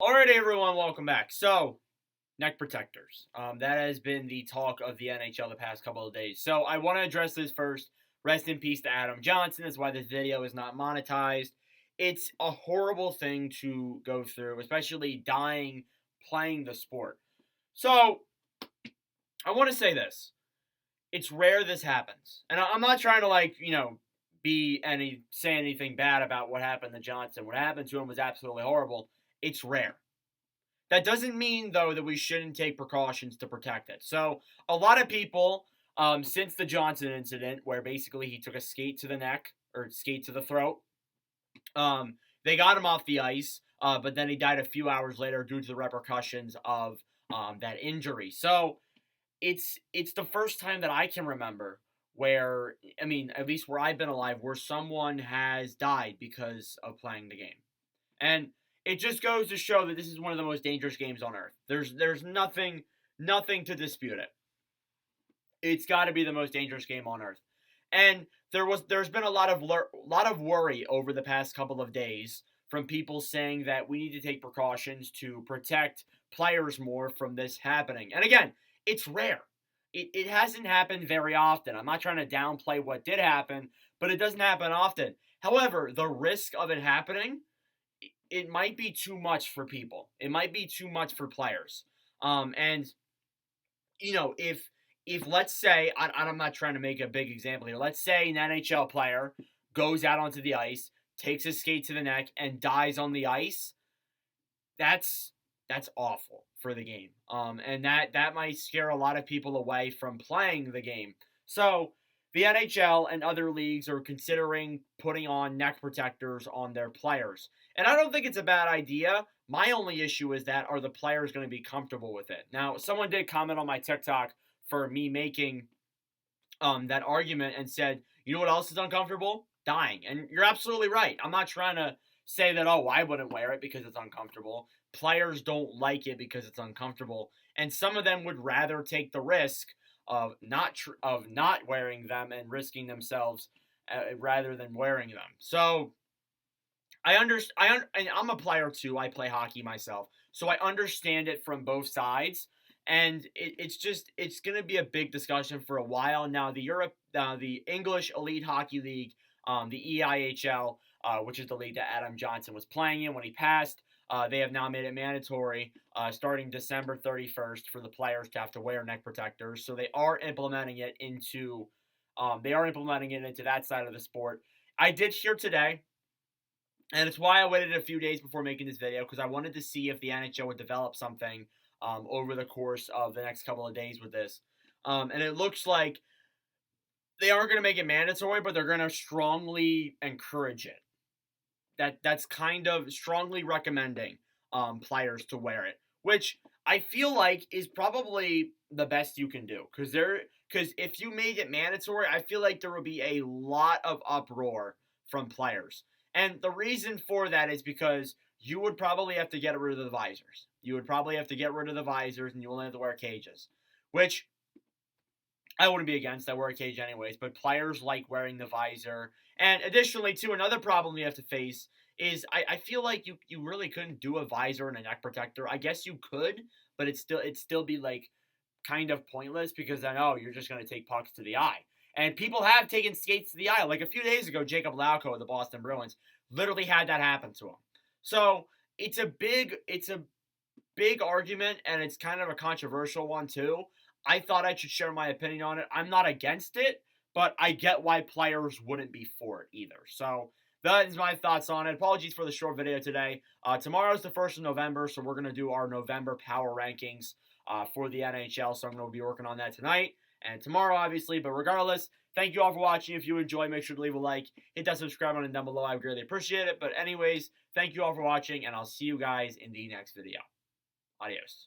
Alright, everyone, welcome back. So, neck protectors. That has been the talk of the NHL the past couple of days. So, I want to address this first. Rest in peace to Adam Johnson. That's why this video is not monetized. It's a horrible thing to go through, especially dying playing the sport. So, I want to say this. It's rare this happens. And I'm not trying to, say anything bad about what happened to Johnson. What happened to him was absolutely horrible. It's rare. That doesn't mean, though, that we shouldn't take precautions to protect it. So, a lot of people, since the Johnson incident, where basically he took a skate to the neck or skate to the throat, they got him off the ice, but then he died a few hours later due to the repercussions of that injury. So, it's the first time that I can remember where, I mean, at least where I've been alive, where someone has died because of playing the game. And it just goes to show that this is one of the most dangerous games on earth. There's nothing to dispute it. It's got to be the most dangerous game on earth. And there's been a lot of worry over the past couple of days from people saying that we need to take precautions to protect players more from this happening. And again, it's rare. It hasn't happened very often. I'm not trying to downplay what did happen, but it doesn't happen often. However, the risk of it happening, it might be too much for people. It might be too much for players. And if let's say I'm not trying to make a big example here. Let's say an NHL player goes out onto the ice, takes his skate to the neck, and dies on the ice. That's awful for the game. And that might scare a lot of people away from playing the game. So the NHL and other leagues are considering putting on neck protectors on their players. And I don't think it's a bad idea. My only issue is that are the players going to be comfortable with it? Now, someone did comment on my TikTok for me making that argument and said, you know what else is uncomfortable? Dying. And you're absolutely right. I'm not trying to say that, oh, I wouldn't wear it because it's uncomfortable. Players don't like it because it's uncomfortable. And some of them would rather take the risk of not wearing them and risking themselves rather than wearing them. So I understand. And I'm a player too. I play hockey myself, so I understand it from both sides. And it's going to be a big discussion for a while now. The English Elite Hockey League, the EIHL, which is the league that Adam Johnson was playing in when he passed. They have now made it mandatory starting December 31st for the players to have to wear neck protectors. So they are implementing it into that side of the sport. I did hear today, and it's why I waited a few days before making this video, because I wanted to see if the NHL would develop something over the course of the next couple of days with this. And it looks like they aren't going to make it mandatory, but they're going to strongly encourage it. That's kind of strongly recommending players to wear it, which I feel like is probably the best you can do. Because if you made it mandatory, I feel like there would be a lot of uproar from players. And the reason for that is because you would probably have to get rid of the visors. You would probably have to get rid of the visors, and you only have to wear cages, which I wouldn't be against. I wear a cage anyways, but players like wearing the visor. And additionally, too, another problem you have to face is I feel like you really couldn't do a visor and a neck protector. I guess you could, but it'd still be like kind of pointless, because then, oh, you're just going to take pucks to the eye. And people have taken skates to the eye. Like a few days ago, Jacob Lauko of the Boston Bruins literally had that happen to him. So it's a big argument, and it's kind of a controversial one too. I thought I should share my opinion on it. I'm not against it, but I get why players wouldn't be for it either. So that is my thoughts on it. Apologies for the short video today. Tomorrow's the 1st of November, so we're going to do our November power rankings for the NHL. So I'm going to be working on that tonight and tomorrow, obviously. But regardless, thank you all for watching. If you enjoy, make sure to leave a like. Hit that subscribe button down below. I greatly appreciate it. But anyways, thank you all for watching, and I'll see you guys in the next video. Adios.